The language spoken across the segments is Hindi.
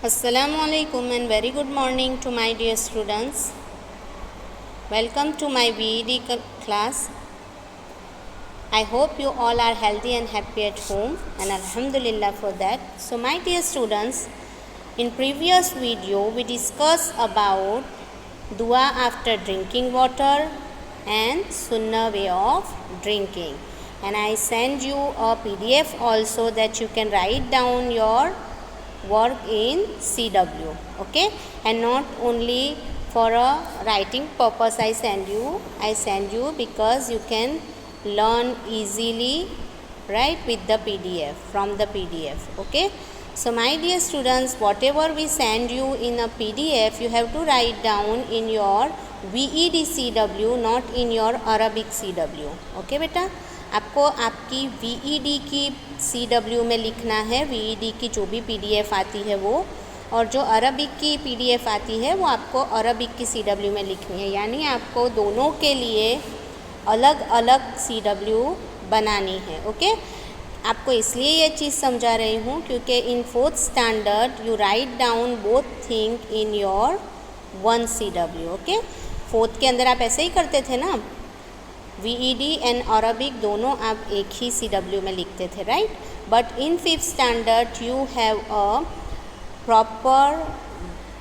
Assalamualaikum and very good morning to my dear students. Welcome to my VED class. I hope you all are healthy and happy at home, and Alhamdulillah for that. So my dear students, in previous video we discussed about dua after drinking water and sunnah way of drinking, and I send you a PDF also that you can write down your work in CW, okay, and not only for a writing purpose I send you because you can learn easily, right, with the PDF, from the PDF, okay. So my dear students, whatever we send you in a PDF, you have to write down in your VED CW, not in your Arabic CW, okay बेटा. आपको आपकी VED की CW में लिखना है, VED की जो भी PDF आती है वो, और जो अरबिक की PDF आती है वो आपको अरबिक की CW में लिखनी है. यानी आपको दोनों के लिए अलग अलग CW बनानी है, ओके. आपको इसलिए ये चीज़ समझा रही हूँ क्योंकि इन 4th standard you write down both thing in your 1 CW, okay. 4th के अंदर आप ऐसे ही करते थे ना, VED एंड अरबिक दोनों आप एक ही CW में लिखते थे, right. But in 5th standard you have a proper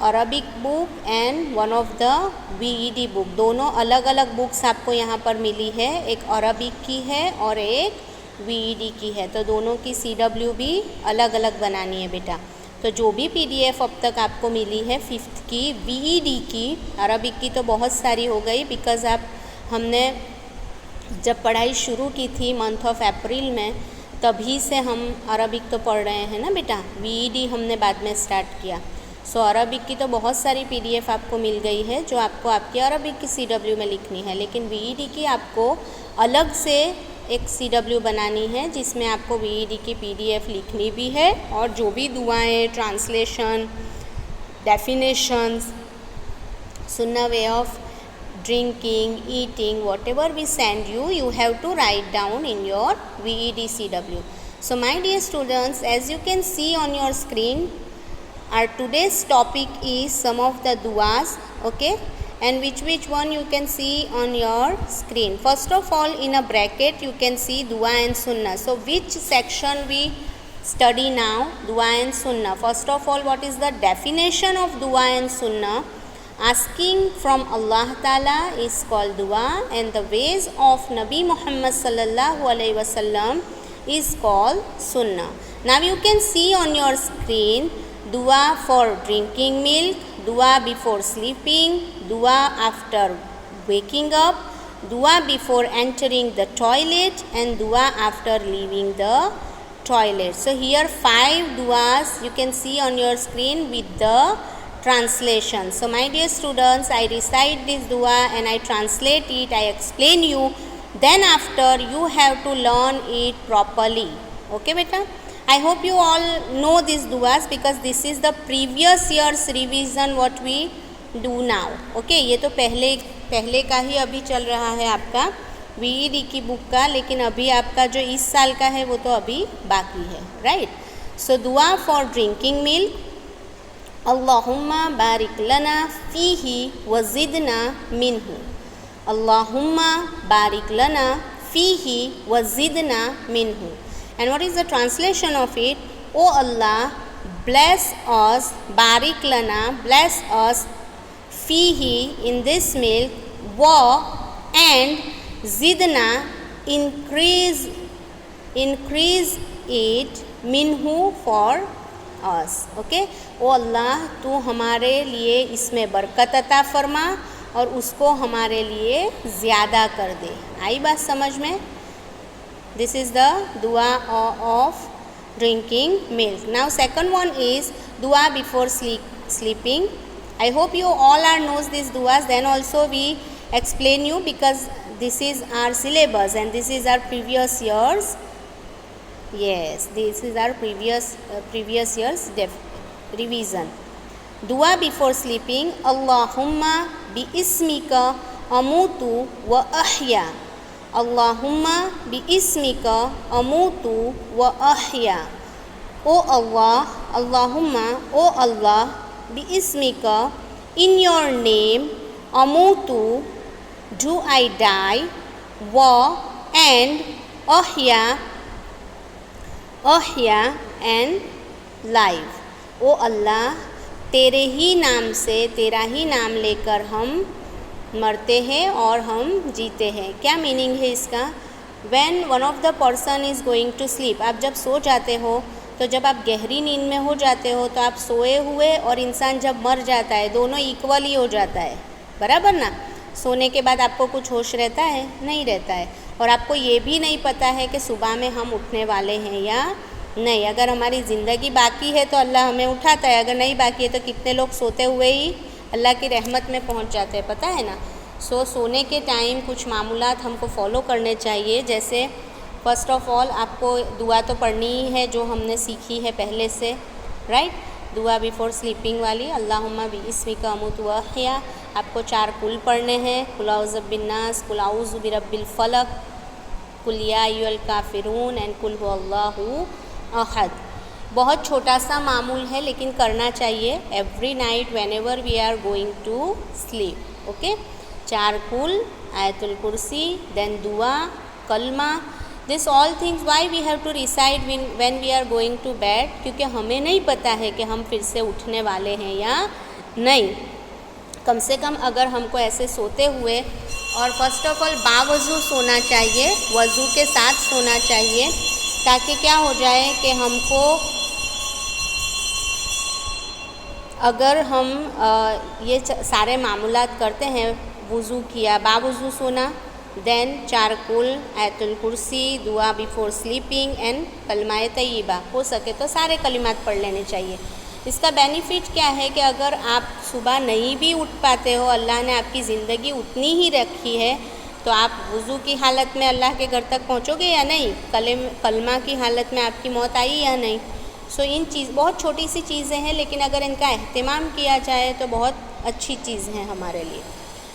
Arabic book and one of the VED book. दोनों अलग अलग बुक्स आपको यहाँ पर मिली है, एक अरबिक की है और एक VED की है, तो दोनों की CW भी अलग अलग बनानी है बेटा. तो जो भी PDF अब तक आपको मिली है 5th की VED की, अरबिक की तो बहुत सारी हो गई बिकॉज़ हमने जब पढ़ाई शुरू की थी मंथ ऑफ अप्रैल में, तभी से हम अरबिक तो पढ़ रहे हैं ना बेटा. VED हमने बाद में स्टार्ट किया. सो अरबिक की तो बहुत सारी PDF आपको मिल गई है जो आपको आपकी अरबिक की CW में लिखनी है, लेकिन VED की आपको अलग से एक CW बनानी है जिसमें आपको VED की PDF लिखनी भी है, और जो भी दुआएं, ट्रांसलेशन, डेफिनेशंस, सुन्ना way of drinking, eating, whatever we send you, you have to write down in your VED CW. So my dear students, as you can see on your screen, our today's topic is some of the duas, okay, and which one you can see on your screen. First of all, in a bracket you can see dua and sunnah. So which section we study now? Dua and sunnah. First of all, what is the definition of dua and sunnah? Asking from Allah Ta'ala is called dua, and the ways of Nabi Muhammad sallallahu alaihi wasallam is called sunnah. Now you can see on your screen dua for drinking milk, dua before sleeping, dua after waking up, dua before entering the toilet, and dua after leaving the toilet. So here 5 duas you can see on your screen with the translation. So my dear students, I recite this dua and I translate it, I explain you, then after you have to learn it properly, okay beta. I hope you all know these duas because this is the previous year's revision what we do now, okay. ये तो पहले का ही अभी चल रहा है आपका VED की बुक का, लेकिन अभी आपका जो इस साल का है वो तो अभी बाकी है, राइट. सो दुआ फॉर ड्रिंकिंग मिल्क, अल्लाहुम्मा बारिक लना फ़ीही वज़िदना मिन्हु. अल्लाहुम्मा बारिक लना फ़ीही वज़िदना मिन्हु. And what is the translation of it? O Allah, bless us, barik lana, bless us, fihi, in this milk, wa, and zidna, increase it, minhu, for us, okay. ओ अल्लाह, तू हमारे लिए इसमें बरकत अता फरमा और उसको हमारे लिए ज़्यादा कर दे. आई बात समझ में? This is the dua of drinking milk. Now second one is dua before sleeping. I hope you all are knows these duas. Then also we explain you because this is our syllabus and this is our previous years. Yes, this is our previous year's revision. Dua before sleeping. Allahumma bi ismika amutu wa ahya. Allahumma bi ismika amutu wa ahya. O Allah, Allahumma, O Allah, bi'ismika, in your name, amutu, do I die, wa, and ahya and live. ओ अल्लाह, तेरे ही नाम से, तेरा ही नाम लेकर हम मरते हैं और हम जीते हैं। क्या मीनिंग है इसका? When one of the person is going to sleep, आप जब सो जाते हो तो जब आप गहरी नींद में हो जाते हो तो आप सोए हुए और इंसान जब मर जाता है दोनों इक्वली हो जाता है, बराबर ना। सोने के बाद आपको कुछ होश रहता है? नहीं रहता है। और आपको ये भी नहीं पता है कि सुबह में हम उठने वाले हैं या नहीं। अगर हमारी ज़िंदगी बाकी है तो अल्लाह हमें उठाता है, अगर नहीं बाकी है तो कितने लोग सोते हुए ही अल्लाह की रहमत में पहुंच जाते हैं, पता है ना। सोने के टाइम कुछ मामूलात हमको फॉलो करने चाहिए। जैसे फ़र्स्ट ऑफ ऑल आपको दुआ तो पढ़नी ही है जो हमने सीखी है पहले से, राइट। दुआ बिफोर स्लीपिंग वाली, अल्लाहुम्मा बिइस्मिका अमूतु व अहया। आपको 4 कुल पढ़ने हैं, कुल औज़ु बिन्नास, कुल औज़ु बिरब्बिल फलक, कुल या अय्युहल काफ़िरून एंड कुल हुवल्लाहु अहद। बहुत छोटा सा मामूल है लेकिन करना चाहिए every night whenever we are going to sleep. Okay, 4 कुल, आयतुल कुर्सी, देन दुआ, कलमा, this all things why we have to recite when we are going to bed, क्योंकि हमें नहीं पता है कि हम फिर से उठने वाले हैं या नहीं। कम से कम अगर हमको ऐसे सोते हुए, और फर्स्ट ऑफ ऑल बावजू सोना चाहिए, वज़ू के साथ सोना चाहिए, ताकि क्या हो जाए कि हमको, अगर हम ये सारे मामूलात करते हैं, वज़ू किया, बावज़ू सोना, देन 4 कुल, आयतुल कुर्सी, दुआ बिफोर स्लीपिंग एंड कलमाए तय्यबा, हो सके तो सारे कलिमात पढ़ लेने चाहिए। इसका बेनिफिट क्या है कि अगर आप सुबह नहीं भी उठ पाते हो, अल्लाह ने आपकी ज़िंदगी उतनी ही रखी है, तो आप वज़ू की हालत में अल्लाह के घर तक पहुँचोगे या नहीं, कलमा की हालत में आपकी मौत आई या नहीं। सो इन बहुत छोटी सी चीज़ें हैं, लेकिन अगर इनका एहतमाम किया जाए तो बहुत अच्छी चीज़ है हमारे लिए।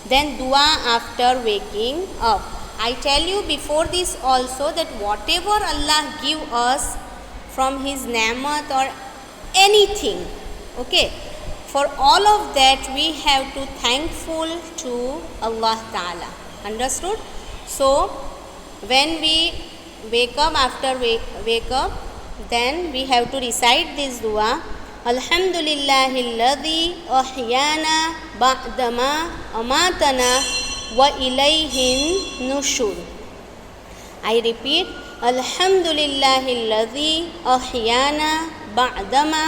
Then dua after waking up. I tell you before this also that whatever Allah give us from His neamat or anything, okay, for all of that we have to thankful to Allah Ta'ala. Understood? So when we wake up, after wake up, then we have to recite this dua. अल्हम्दुलिल्लाहिल्लज़ी अहयाना बअदमा अमातना व इलैहिन नुशूर। आई रिपीट, अल्हम्दुलिल्लाहिल्लज़ी अहयाना बअदमा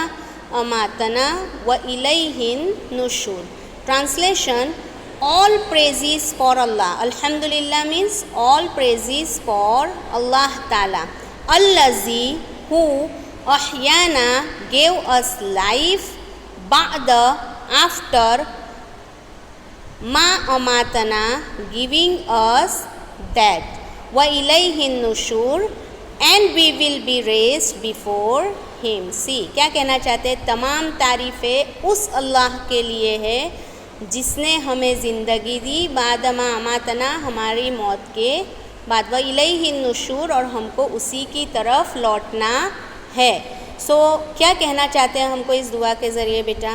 अमातना व इलैहिन नुशूर। ट्रांसलेशन, ऑल प्रेजेस फॉर अल्लाह। अल्हम्दुलिल्लाह मीन्स ऑल प्रेजेस फॉर अल्लाह ताला। अल्लज़ी, who, अहयाना, gave us life, ba'da, after, ma amatana, giving us death, wa ilayhin nushur, and we will be raised before him. See, क्या कहना चाहते हैं? तमाम तारीफ़ें उस अल्लाह के लिए है जिसने हमें ज़िंदगी दी, बादमा अमातना, हमारी मौत के बाद, व इलैहिन नुशूर, और हमको उसी की तरफ लौटना है। क्या कहना चाहते हैं हमको इस दुआ के ज़रिए बेटा?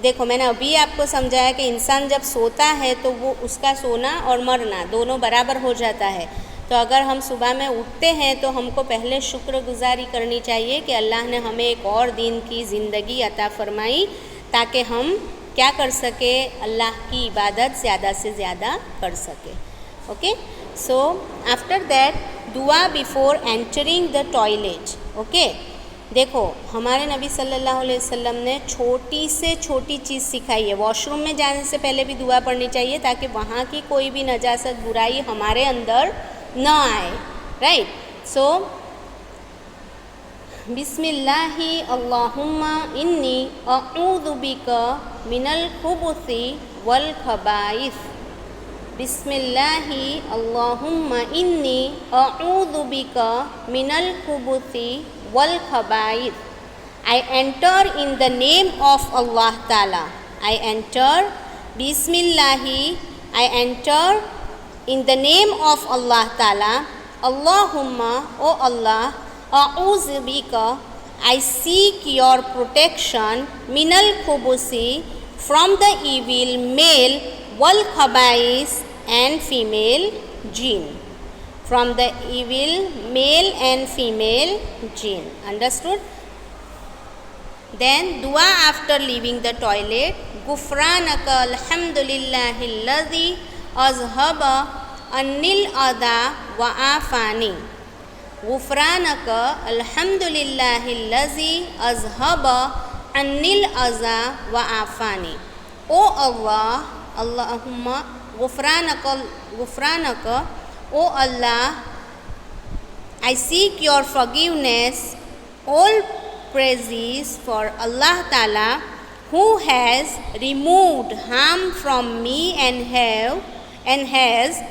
देखो, मैंने अभी आपको समझाया कि इंसान जब सोता है तो वो उसका सोना और मरना दोनों बराबर हो जाता है। तो अगर हम सुबह में उठते हैं तो हमको पहले शुक्रगुजारी करनी चाहिए कि अल्लाह ने हमें एक और दिन की ज़िंदगी अता फरमाई, ताकि हम क्या कर सके, अल्लाह की इबादत ज़्यादा से ज़्यादा कर सके। ओके, सो आफ्टर दैट दुआ before entering the toilet. Okay, देखो हमारे नबी सल्लल्लाहु अलैहि वसल्लम ने छोटी से छोटी चीज़ सिखाई है। वॉशरूम में जाने से पहले भी दुआ पढ़नी चाहिए ताकि वहाँ की कोई भी नजासत, बुराई हमारे अंदर न आए, राइट। सो बिस्मिल्लाहि अल्लाहुम्मा इन्नी अऊज़ु बिका मिनल खुबुसी वल खबाइस। बिस्मिल्लाहि अल्लाहुम्मा इन्नी अऊज़ु बिका मिनल खुबुसी wal khaba'ith. I enter in the name of Allah Ta'ala. I enter Bismillahi. I enter in the name of Allah Ta'ala. Allahumma, O Allah, a'udhu bika, I seek your protection minal khubusi from the evil male wal khabais and female jinn. From the evil male and female jinn. Understood? Then dua after leaving the toilet. Gufranaka alhamdulillahilladhi azhaba annil adha wa afani. Gufranaka alhamdulillahilladhi azhaba annil adha wa afani. O Allah, Allahumma Gufranaka, O Allah, I seek your forgiveness. All praises for Allah Ta'ala, who has removed harm from me and has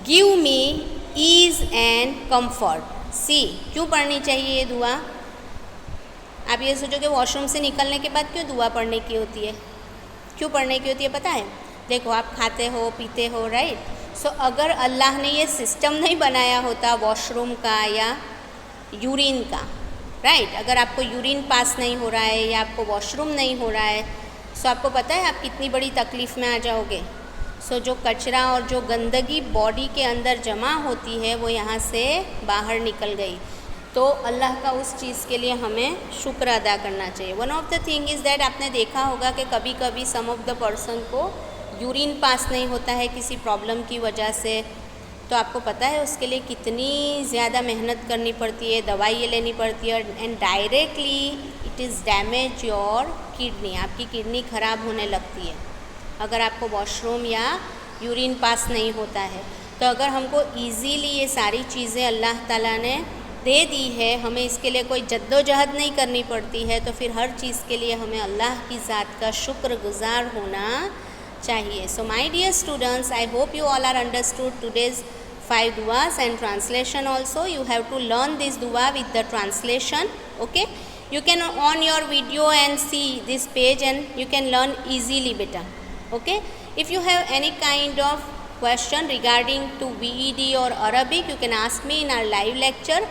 give me ease and comfort. See, क्यों पढ़नी चाहिए ये दुआ? आप ये सोचोगे वॉशरूम से निकलने के बाद क्यों दुआ पढ़ने की होती है? क्यों पढ़ने की होती है पता है? देखो, आप खाते हो पीते हो, राइट? सो अगर अल्लाह ने ये सिस्टम नहीं बनाया होता वॉशरूम का या यूरिन का, राइट, अगर आपको यूरिन पास नहीं हो रहा है या आपको वॉशरूम नहीं हो रहा है, सो आपको पता है आप कितनी बड़ी तकलीफ़ में आ जाओगे. सो जो कचरा और जो गंदगी बॉडी के अंदर जमा होती है वो यहाँ से बाहर निकल गई. तो अल्लाह का उस चीज़ के लिए हमें शुक्र अदा करना चाहिए. One of the thing is that आपने देखा होगा कि कभी कभी सम ऑफ द पर्सन को यूरिन पास नहीं होता है किसी प्रॉब्लम की वजह से. तो आपको पता है उसके लिए कितनी ज़्यादा मेहनत करनी पड़ती है, दवाइयाँ लेनी पड़ती है, and directly it is damage your kidney. आपकी किडनी ख़राब होने लगती है अगर आपको वॉशरूम या यूरिन पास नहीं होता है. तो अगर हमको ईज़ीली ये सारी चीज़ें अल्लाह ताला ने दे दी है, हमें इसके लिए कोई जद्दोजहद नहीं करनी पड़ती है, तो फिर हर चीज़ के लिए हमें अल्लाह की ज़ात का शुक्रगुज़ार होना चाहिए. So my dear students, I hope you all are understood today's 5 duas and translation also. You have to learn this dua with the translation. Okay, you can on your video and see this page and you can learn easily better. Okay, if you have any kind of question regarding to VED or Arabic, you can ask me in our live lecture.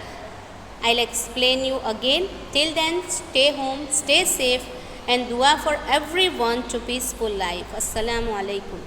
I'll explain you again. Till then, stay home, stay safe, and dua for everyone to peaceful life. Assalamu alaikum.